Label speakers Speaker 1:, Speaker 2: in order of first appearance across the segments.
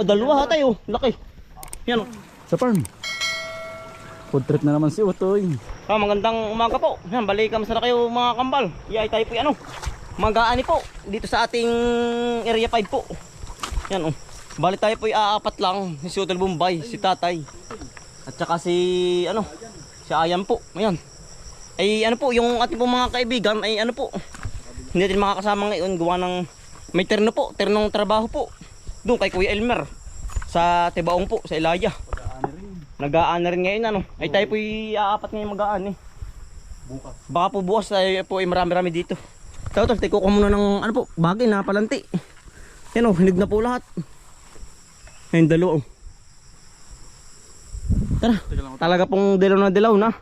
Speaker 1: O, dalawa ha tayo. Laki. Yan o.
Speaker 2: Sa farm. Food trip na naman si Utoy.
Speaker 1: Magandang umaga po. Yan, balikan sa na kayo mga kambal. Iyay tayo po ano. Magaani po. Dito sa ating area 5 po. Yan o. Bali tayo po aapat lang. Si Hotel Bombay, si Tatay. At saka si ano. Si Ayan po. Ayan. Ay ano po, yung ating po mga kaibigan ay ano po. Hindi natin makakasama ngayon. Gawa ng may terno po. Ternong trabaho po. Doon kay Kuya Elmer. Sa Tibaong po, sa Ilaya. Nag-aan na rin ngayon ano. Ay tayo po aapat ngayon mag-aan eh.
Speaker 2: Bukas.
Speaker 1: Baka po bukas tayo po marami-rami dito. Tao tol, tiko ko muna ng ano po, bagay na palanti. Yan o, hinig na po lahat. Ayun, dalawa o. Tara, talaga pong dilaw na.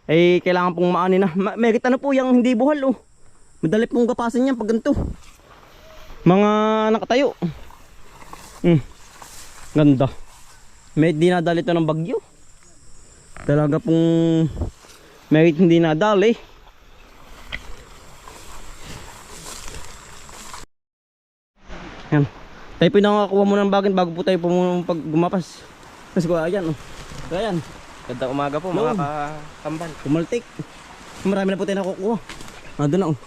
Speaker 1: Ay kailangan pong maani na. Merit ano po yung hindi buhal o. Madali pong gapasin yan pag ganito. Mga nakatayo. Ganda. May dinadali ito ng bagyo. Talaga pong may hindi nadali. Yan. Tayo po nakakuha muna ng bagay bago po tayo po pag gumapas. Kasi ko ayan oh. Ayan.
Speaker 3: Gandang umaga po mga kakambal.
Speaker 1: Kumaltik. Marami na po tayo nakukuha. Doon na oh.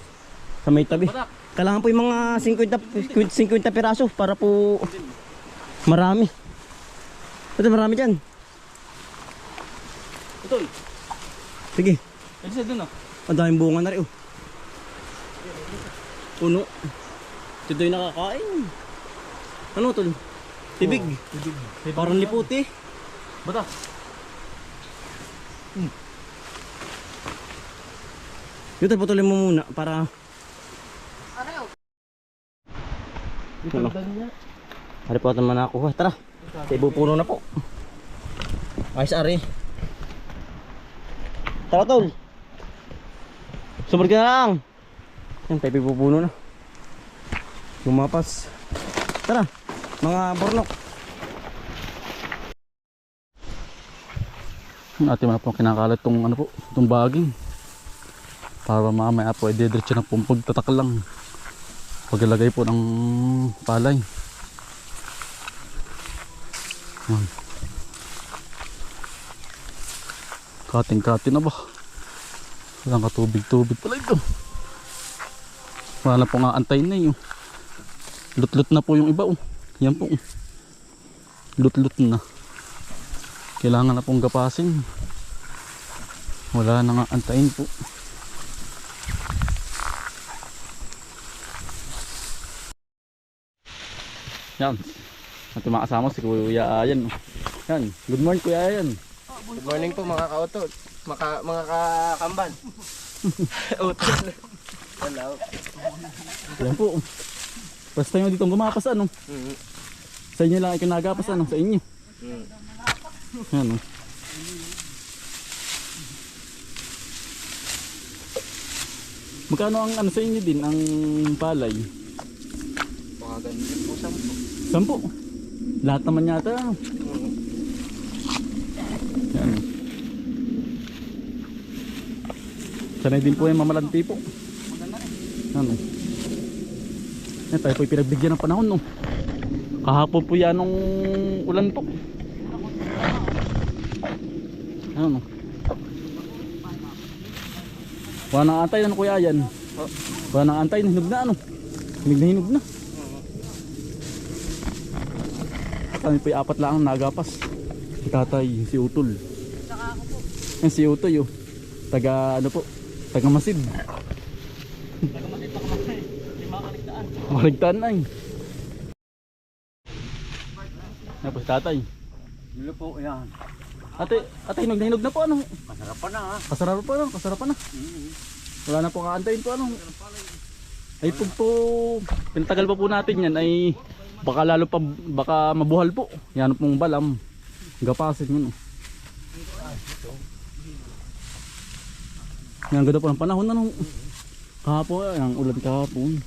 Speaker 1: Sa may tabi. Kailangan po yung mga 50 piraso para po marami. Ito marami dyan.
Speaker 2: Ito.
Speaker 1: Sige.
Speaker 2: Ito sa dun ah.
Speaker 1: Ang daming bunga na rin oh. Puno. Ito yung nakakain. Ano tol? Tibig.
Speaker 2: Tibig.
Speaker 1: Parang liputi.
Speaker 2: Bata.
Speaker 1: Dito putulin mo muna para ano? Hari po naman nakuha. Tara. Sa ibupuno na po. Ayos ari. Tara tol. Sumod ka na lang. Yan tayo ibupuno na. Gumapas. Tara. Mga bornok.
Speaker 2: Ate mo na po kinakalat tong ano po, itong baging. Para mamaya po ay diretso na pong pagtatak lang. Paglalagay po ng palay. Kating-kating na ba? Walang katubig-tubig pala ito. Wala na po nga antayin na yun. Lut-lut na po yung iba oh. Yan po. Lut-lut na. Kailangan na pong gapasin. Wala na nga antayin po. Yan. At makasama si Kuya Ayan. Yan. Good morning Kuya Ayan.
Speaker 3: Good morning po mga ka-utol. Mga kakambal. Utol. Hello.
Speaker 2: Yan po. First time dito gumapas ano. Sa inyo lang ikinagapas ano. Sa inyo. Yan o. Magkano ang ano sa inyo din ang palay?
Speaker 3: Mga ganyan po 10.
Speaker 2: 10. Lahat naman yata. Yan. Sanay din po yung mamalanti po. Ano? Yan tayo po pinagbigyan ng panahon no. Kahapon po yan nung ulan po. Ano? Wala nang antay na Kuya yan. Wala nang antay na hinog na ano. Hinog na. Kami po yung apat lang ang nagapas. Si Tatay, si Utol. Yan si Utoy oh. Taga ano po? Taga Masid.
Speaker 1: Taga Masid. Hindi makaligtaan.
Speaker 2: Makaligtaan na eh. Yan po si Tatay.
Speaker 3: Dilo po yan.
Speaker 2: Ate hinog na po ano?
Speaker 3: Masarapan na ha.
Speaker 2: Kasarapan na. Wala na po kaantayin po ano. Ay po pinatagal pa po natin yan ay baka lalo pa baka mabuhal po. Yan pong balam. Gapasin yun. Yan ganda po ng panahon ano. Kahapon ang ulan kahapon.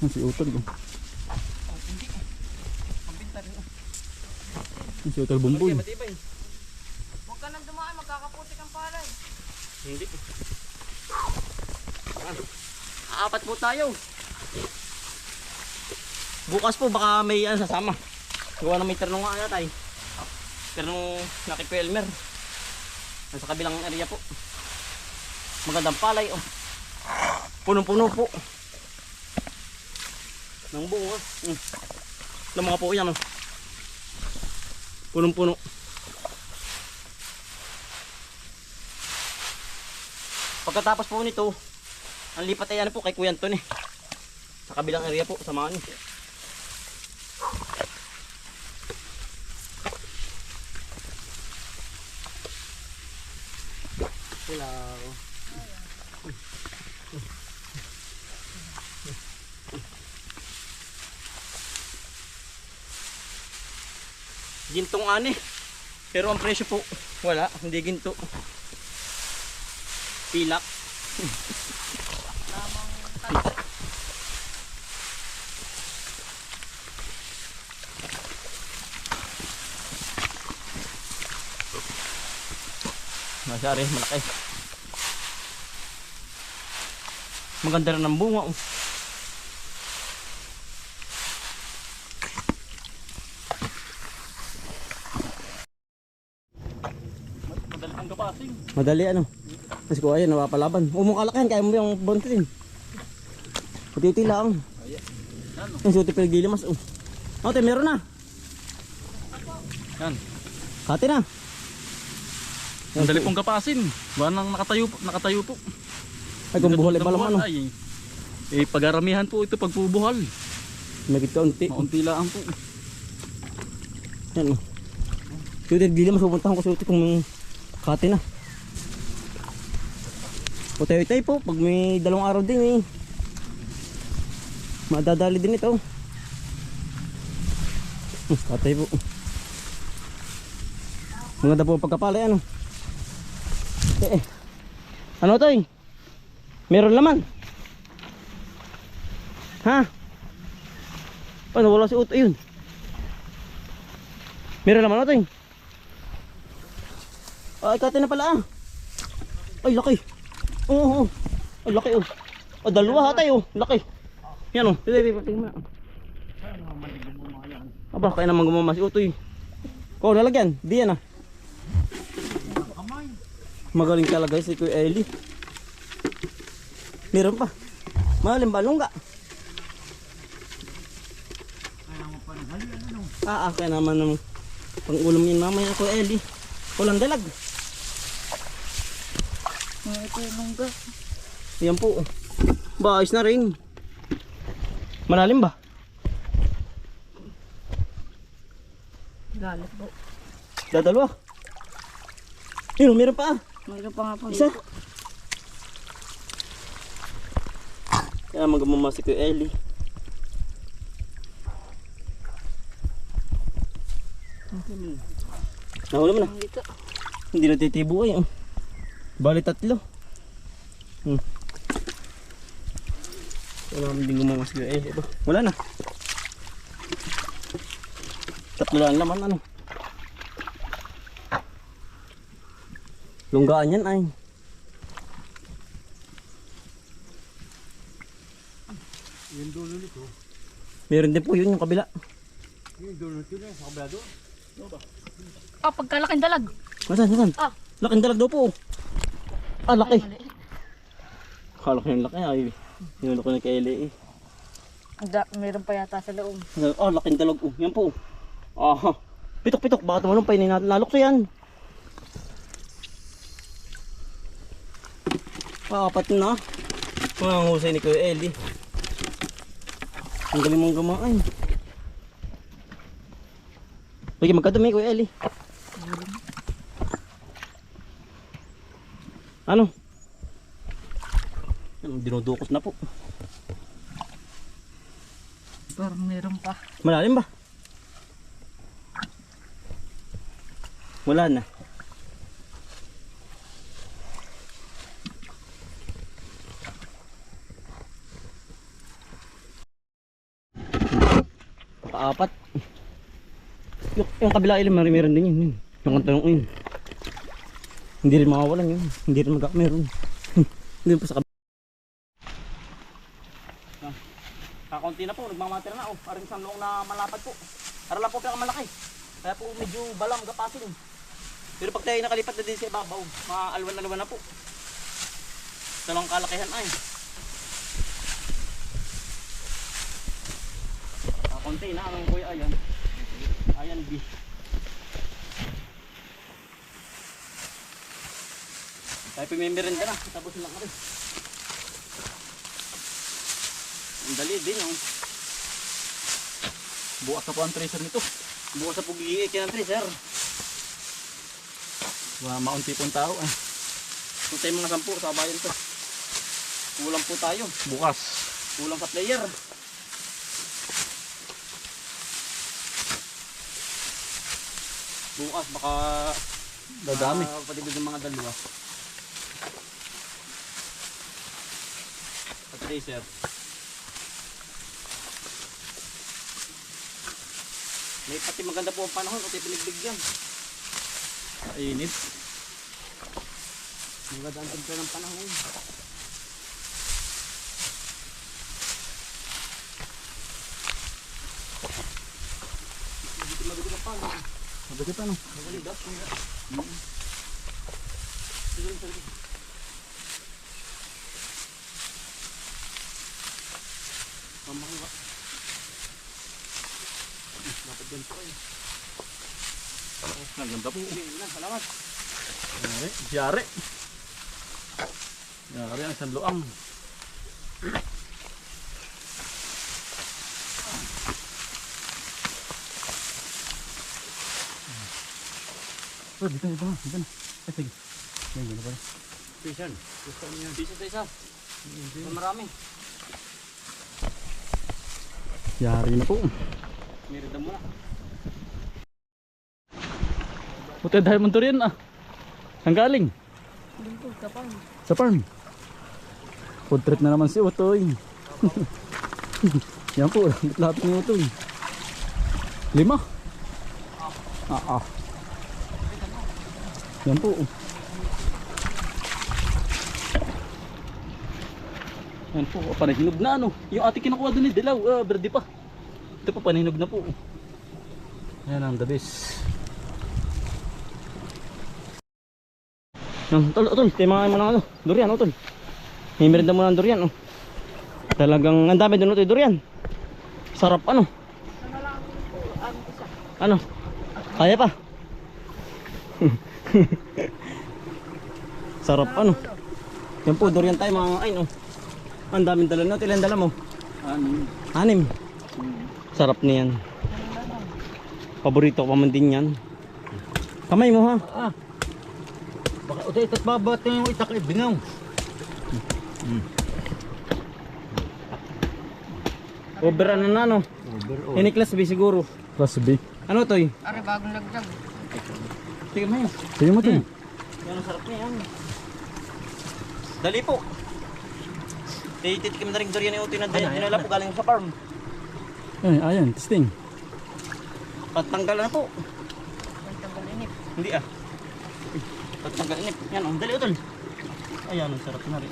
Speaker 2: Si Utol ko. Si Utol Bumboy.
Speaker 1: Hindi. Apat po tayo. Bukas po baka may sasama. Gawa na may ternong nga tay. Ternong nakikip Elmer. Nasa kabilang area po. Magandang palay oh. Punong-puno po. Nang bunga. Ng mga po yan oh. Punong-puno. Pagkatapos po nito, ang lipat ay po kay Kuya Anton eh. Sa kabilang area po, samahan niyo. Hello. Gintong ani. Pero ang presyo po, wala, hindi ginto. Pilak. Masyari, malaki. Maganda rin ang bunga. Oh.
Speaker 2: Madali ang kapasing.
Speaker 1: Madali ano. Kasi ko ayun, napapalaban. Umukalakan, kaya mo yung bontin. Putiti lang. Yung suti pilgili mas. Oh. Ate, meron na.
Speaker 2: Yan.
Speaker 1: Kati na.
Speaker 2: Madali pong kapasin. Banang nakatayo po.
Speaker 1: Ay, kung buhol ay balang ano.
Speaker 2: Ay, pagaramihan po ito pagpubuhal.
Speaker 1: Magit kaunti.
Speaker 2: Maunti lang po.
Speaker 1: Yan. Suti pilgili mas, pupuntahan ko suti kung kati na. Utay-utay po, pag may 2 araw din eh. Madadali din ito. Katay po. Maganda po ang pagkapalay ano. Ano to eh? Meron laman. Ha? Ano wala si Uto yun? Meron laman to eh. Ay katay na pala ah. Ay laki. Oo. Ay laki oh. Oh dalawa hatay oh. Laki. Yan oh. Tingnan mo. Aba kaya naman gumama si Utoy. Ko lalagyan. Di yan ah. Magaling talaga si Kuya Eli. Meron pa. Mahalim balong ka. Kaya naman ng pang-ulam yun mamaya Kuya Eli. Walang dalag.
Speaker 4: Ito yung lungga.
Speaker 1: Yan po. Ba, ayos na rin. Malalim ba?
Speaker 4: Galit po.
Speaker 1: Dadalwa. Yun, meron pa.
Speaker 4: Mayroon pa nga po
Speaker 1: Isa.
Speaker 4: dito.
Speaker 1: Kaya magmama si Kuya Eli. Nahuli mo na.
Speaker 4: Dito.
Speaker 1: Hindi na titibo ay. Bali 3. Wala kami din gumama si Kuya Eli. Wala na. 3 lang laman ano. Lunggaan yan ay.
Speaker 3: Yung dulo nito.
Speaker 1: Meron din po yun yung kabila.
Speaker 3: Yung dulo nito sa kabila doon.
Speaker 4: Pagkalaking dalag.
Speaker 1: Nasaan?
Speaker 4: Ah.
Speaker 1: Laking dalag daw po. Ah, laki.
Speaker 4: Ay, mali.
Speaker 1: Kala ko yung laki ay. Yung ko na kay Eli eh.
Speaker 4: Meron pa yata sa loob.
Speaker 1: Ah, laking dalag. Yan po. Aha. Pitok-pitok. Baka tumalong pa yun natin. Nalok yan. Apat na. Mga husay ni Kuya Eli. Ang galing mong gamain. Lagi magkadumi Kuya Eli. Ano? Dinudukos na po.
Speaker 4: Parang meron pa.
Speaker 1: Malalim ba? Wala na. Paapat. Yung kabila ilim meron din yun. Yung kantanong yun. Hindi rin mawawalan yun. Hindi rin meron. Hindi po sa kabila. Kakunti na po, nagmamater na. Aring sanlong na malapad po. Para lang po pinakamalaki. Kaya po medyo balam, gapasin. Pero pag tayo nakalipat na din sa ibabaw, maalwan-alwan na po. Talong kalakihan ay. Kakunti na ang kuya ayan. Ayan B. Tayo pimimerin ka na, tapos lang ka rin. Ang dali din yung
Speaker 2: Bukas na po ang tracer nito.
Speaker 1: bukas sa pugiikin ng tracer.
Speaker 2: Maunti pong tao eh.
Speaker 1: Kung tayo mga 10 sa bayan to. Kulang po tayo.
Speaker 2: Bukas.
Speaker 1: Kulang sa player. Bukas baka
Speaker 2: Dadami.
Speaker 1: patibig ng mga dalawa. At tracer. May pati maganda po ang panahon o tayo pinigbigyan.
Speaker 2: Init.
Speaker 1: Maganda ang tempera ng panahon. Dito mabigat ang panahon.
Speaker 2: Mabigat ano?
Speaker 1: Magaligas. Mamakuha. Dapat yan po kayo.
Speaker 2: Ang ganda po.
Speaker 1: Salamat.
Speaker 2: Yari. Yari ang isang luang. Oh, dito na. Eh, sige. Yan, gano'n pala.
Speaker 1: Pisan. Pisan sa isa. Marami.
Speaker 2: Yari na po.
Speaker 1: Merida mo na.
Speaker 2: Buti dahil mo rin ah. Saan galing?
Speaker 4: Dito, kapag.
Speaker 2: Sa farm. Food trip na naman si Utoy. Yan po, lahat ni Utoy. 5. Yan po. Yan po, panahinog na ano. Yung ate kinukuha doon ni Dilaw, verde pa. Ito po, panahinog na po. Yan ang the best.
Speaker 1: Tol, timahan mo ng ano, durian, tol. May merinda mo ng durian, oh. Talagang ang dami doon, durian. Sarap, ano. Ano? Kaya pa. Sarap, ano. Yan po, durian tayo, mga kain, oh. Ang daming dala na, ilan dala mo? 6. Sarap niyan. Paborito ko pa man din yan. Kamay mo, ha?
Speaker 3: Baka utay itat babat yung itak ibingaw.
Speaker 1: Over ano na, no? Ini class B siguro.
Speaker 2: Class B.
Speaker 1: Ano to,
Speaker 4: Ari, bagong lagdag.
Speaker 1: Sige mo yun.
Speaker 2: Sige mo ito.
Speaker 1: Yan ang sarap na yan. Dali po. Tititik kami na rin durian yung dinala po galing sa farm.
Speaker 2: Ay, ayan, testing.
Speaker 1: Patanggal na po.
Speaker 4: Ang tagal inip.
Speaker 1: Hindi ah. Patanggal inip. Yan oh, dali utol. Ayan, ang sarap na rin.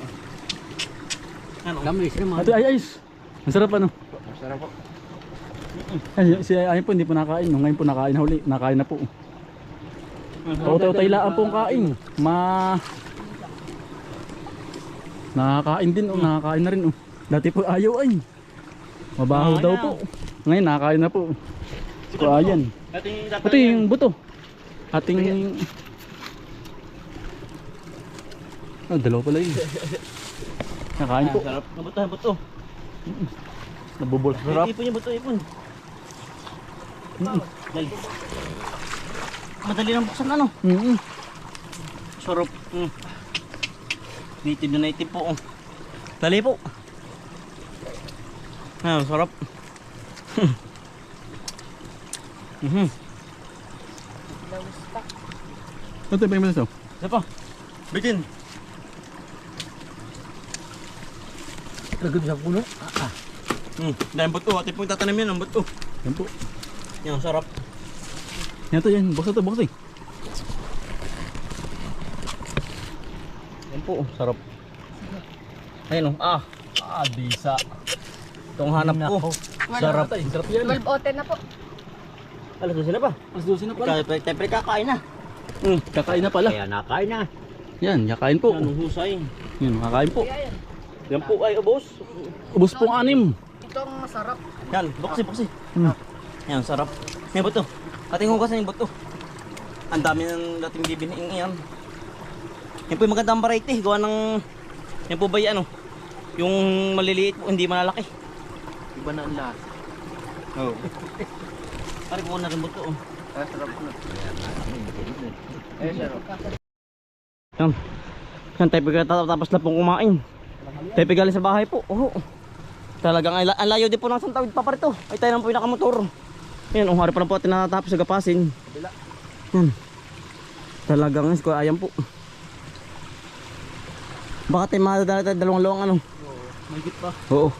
Speaker 1: Yan oh.
Speaker 3: Lamis naman.
Speaker 2: Ito ay ayos. Ang sarap ano.
Speaker 3: Sarap po.
Speaker 2: Ay, si ayun po hindi po nakain. Ngayon po nakain na huli. Nakain na po. Tayo-taylaan po ang kain. Nakakain din nakakain na rin Dati po ayaw ay. Mabaho daw po. Ngayon nakakain na po. So ayan. Ito yung buto. Ating dalawa pala yun. Nakain po.
Speaker 1: Sarap. Buto, buto.
Speaker 2: Nabubol sa sarap.
Speaker 1: Ipon yung buto, ipon. Dali. Madali lang buksan ano. Sarap. Native na native po. Dali po. Ah, sarap.
Speaker 2: Ito yung pagmamasaw.
Speaker 1: Isa pa. Bitin.
Speaker 3: Lagod sa puno.
Speaker 1: Dahil buto. Ate po yung tatanim yan ang buto.
Speaker 2: Yan po.
Speaker 1: Yan, sarap.
Speaker 2: Yan to yan. Buksan to, buksan.
Speaker 1: Yan po.
Speaker 2: Sarap.
Speaker 1: Ayun oh.
Speaker 2: Bisa.
Speaker 1: Itong hanap ko.
Speaker 2: Sarap. Sarap yan.
Speaker 4: 12 oten na po.
Speaker 1: Alas 12 na ba?
Speaker 2: Mas dosin na pala.
Speaker 1: Siyempre kakain na.
Speaker 2: Kakain na pala.
Speaker 3: Kaya nakain na.
Speaker 2: Yan, kakain po.
Speaker 1: Yan, husay.
Speaker 2: Yan, kakain po.
Speaker 4: Kaya yan.
Speaker 1: Yan po ay ubos.
Speaker 2: Ubus pong 6.
Speaker 4: Ito ang masarap.
Speaker 1: Yan, buksi.
Speaker 2: Hmm.
Speaker 1: Yan, sarap. May buto. Ating hugas na yung buto. Ang dami ng dating bibiniing yan. Yan po yung magandang variety. Gawa ng... Yan po ba yung ano? Yung maliliit po, hindi malalaki.
Speaker 3: Iba na ang lahat.
Speaker 1: Oo. Pare po na rin buto. Oh.
Speaker 3: Sarap na.
Speaker 1: Yan. Yan, tayo pagkatapos na pong kumain. Tayo galing sa bahay po. Oo. Talagang ang layo din po ng Santawid pa parito. Ay tayo lang po yung nakamotor. Yan, hari pa lang po natin natapos sa gapasin. Yan. Talagang ayan po. Baka tayo madadala tayo dalawang ano.
Speaker 2: Mahigit pa.
Speaker 1: Oo.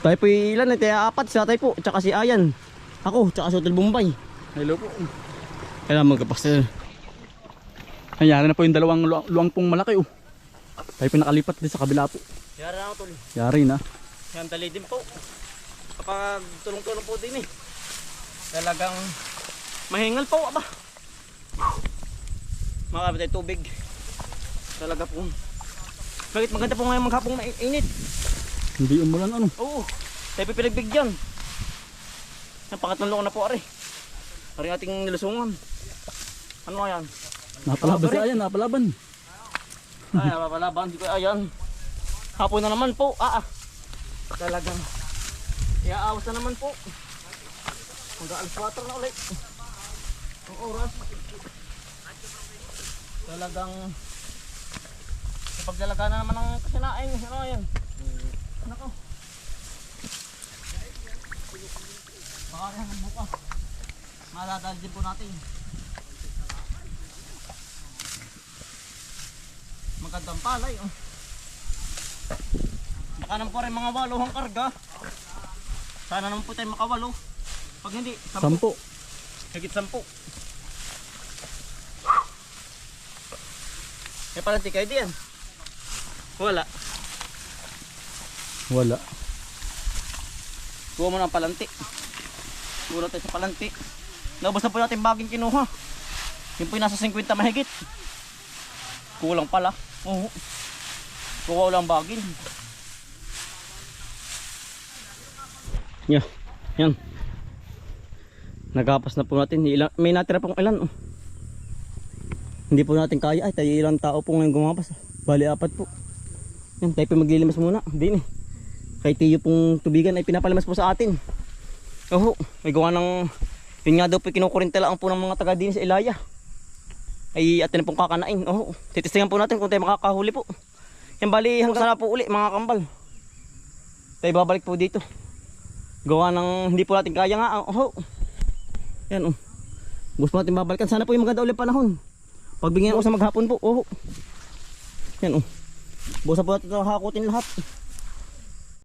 Speaker 1: Tayo po ilan eh, tayo 4 sila tayo po. Tsaka si Ayan. Ako, tsaka si Hotel Bombay.
Speaker 2: Hello po.
Speaker 1: Kailangan magkapasel.
Speaker 2: Ayan na po yung dalawang luwang pong malaki. Tayo pinakalipat din sa kabila po.
Speaker 1: Yara na ako tol.
Speaker 2: Yari na.
Speaker 1: Yan dali din po. Kapag tulong-tulong po din eh. Talagang mahingal po aba. Makakabit tayo tubig. Talaga po. Kahit maganda po ngayon maghapong mainit.
Speaker 2: Hindi umulan ano.
Speaker 1: Oo. Tayo pinagbigyan. Ang pangatlong loko na po ari. Ari ating nilusungan. Ano nga yan?
Speaker 2: Napalaban si Ayan, napalaban.
Speaker 1: Ay, napapalaban. Di ko ayan. Hapon na naman po. Talagang. Iaawas na naman po. Hanggang alas 4 na ulit. Ang oras. Talagang. Pagdalaga na naman ng kasinain. Ano yan? Nako. Pakarihan ng buka. Madadal din po natin. Magandang palay. Baka naman po rin mga 8 ang karga. Sana naman po tayo makawalo. Pag hindi, 10.
Speaker 2: 10.
Speaker 1: Higit 10. Eh parang di kayo diyan. Wala.
Speaker 2: Wala.
Speaker 1: Kuha mo ng palanti. Kuha tayo sa palanti. Naubos na po natin baging kinuha. Yung po yung nasa 50 mahigit. Kulang pala. Oo. Kuha ulang baging. Yan. Nagapas na po natin. May natira pong ilan. Hindi po natin kaya. Ay, tayo ilang tao po ngayon gumapas. Bali 4 po. Yan, tayo po maglilimas muna. Hindi kay Tiyo pong tubigan ay pinapalimas po sa atin. Oo, may gawa ng yun nga daw po kinukurinta lang po ng mga taga din sa Ilaya. Ay atin na pong kakanain. Oo, titistingan po natin kung tayo makakahuli po. Yan bali hanggang sana po uli mga kambal. Tayo babalik po dito. Gawa ng hindi po natin kaya nga. Oo. Yan gusto natin babalikan. Sana po yung maganda ulit panahon. Pagbigyan ko sa maghapon po. Oo. Yan busa po natin hakutin lahat.